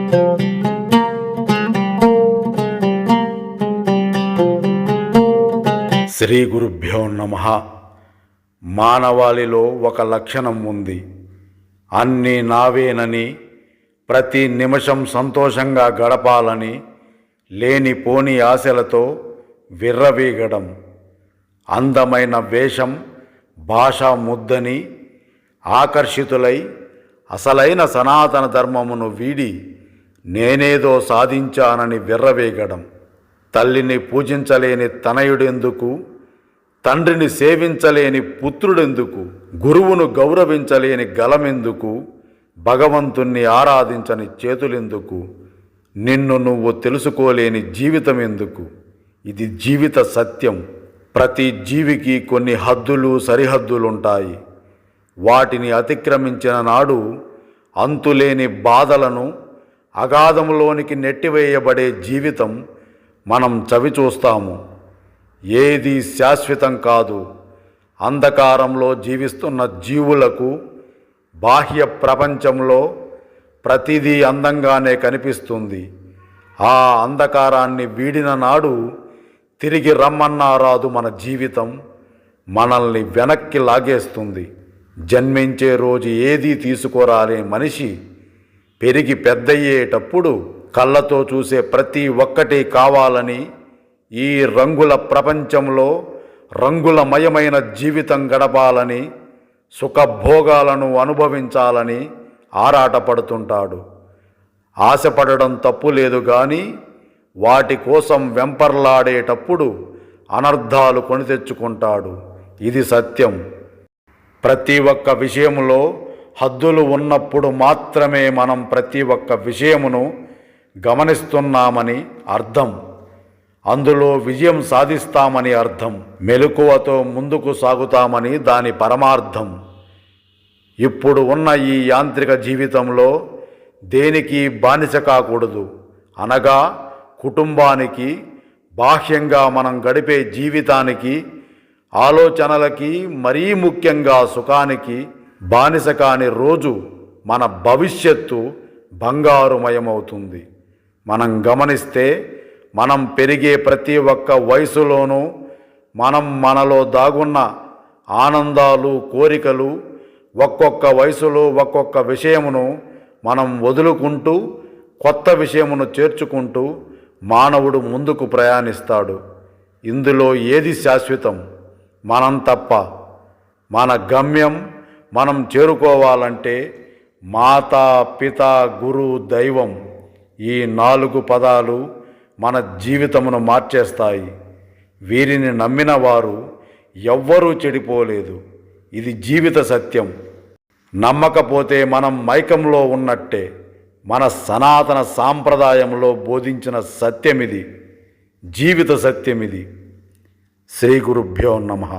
శ్రీ గురుభ్యో నమః. మానవాళిలో ఒక లక్షణం ఉంది. అన్నీ నావేనని, ప్రతి నిమిషం సంతోషంగా గడపాలని, లేనిపోని ఆశలతో విర్రవీగడం. అందమైన వేషం, భాషా ముద్దని ఆకర్షితులై అసలైన సనాతన ధర్మమును వీడి నేనేదో సాధించానని విర్రవీగడం. తల్లిని పూజించలేని తనయుడెందుకు, తండ్రిని సేవించలేని పుత్రుడెందుకు, గురువును గౌరవించలేని గలమెందుకు, భగవంతుణ్ణి ఆరాధించని చేతులెందుకు, నిన్ను నువ్వు తెలుసుకోలేని జీవితం ఎందుకు? ఇది జీవిత సత్యం. ప్రతి జీవికి కొన్ని హద్దులు, సరిహద్దులుంటాయి. వాటిని అతిక్రమించిన నాడు అంతులేని బాధలను అగాధంలోనికి నెట్టివేయబడే జీవితం మనం చవిచూస్తాము. ఏది శాశ్వతం కాదు. అంధకారంలో జీవిస్తున్న జీవులకు బాహ్య ప్రపంచంలో ప్రతిదీ అందంగానే కనిపిస్తుంది. ఆ అంధకారాన్ని వీడిన నాడు తిరిగి రమ్మన్నా రాదు మన జీవితం. మనల్ని వెనక్కి లాగేస్తుంది. జన్మించే రోజు ఏదీ తీసుకురాలే మనిషి పెరిగి పెద్దయ్యేటప్పుడు కళ్ళతో చూసే ప్రతి ఒక్కటి కావాలని, ఈ రంగుల ప్రపంచంలో రంగులమయమైన జీవితం గడపాలని, సుఖభోగాలను అనుభవించాలని ఆరాటపడుతుంటాడు. ఆశపడడం తప్పు లేదు, కానీ వాటి కోసం వెంపర్లాడేటప్పుడు అనర్థాలు కొని తెచ్చుకుంటాడు. ఇది సత్యం. ప్రతి ఒక్క విషయంలో హద్దులు ఉన్నప్పుడు మాత్రమే మనం ప్రతి ఒక్క విషయమును గమనిస్తున్నామని అర్థం. అందులో విజయం సాధిస్తామని అర్థం. మెలకువతో ముందుకు సాగుతామని దాని పరమార్థం. ఇప్పుడు ఉన్న ఈ యాంత్రిక జీవితంలో దేనికి బానిస కాకూడదు. అనగా కుటుంబానికి, బాహ్యంగా మనం గడిపే జీవితానికి, ఆలోచనలకి, మరీ ముఖ్యంగా సుఖానికి బానిస కాని రోజు మన భవిష్యత్తు బంగారుమయమవుతుంది. మనం గమనిస్తే మనం పెరిగే ప్రతి ఒక్క వయసులోనూ మనలో దాగున్న ఆనందాలు, కోరికలు, ఒక్కొక్క వయసులో ఒక్కొక్క విషయమును మనం వదులుకుంటూ కొత్త విషయమును చేర్చుకుంటూ మానవుడు ముందుకు ప్రయాణిస్తాడు. ఇందులో ఏది శాశ్వతం? మనం తప్ప. మన గమ్యం మనం చేరుకోవాలంటే మాతా, పిత, గురు, దైవం, ఈ 4 పదాలు మన జీవితమును మార్చేస్తాయి. వీరిని నమ్మిన వారు ఎవ్వరూ చెడిపోలేదు. ఇది జీవిత సత్యం. నమ్మకపోతే మనం మైకంలో ఉన్నట్టే. మన సనాతన సాంప్రదాయంలో బోధించిన సత్యమిది, జీవిత సత్యమిది. శ్రీ గురుభ్యో నమః.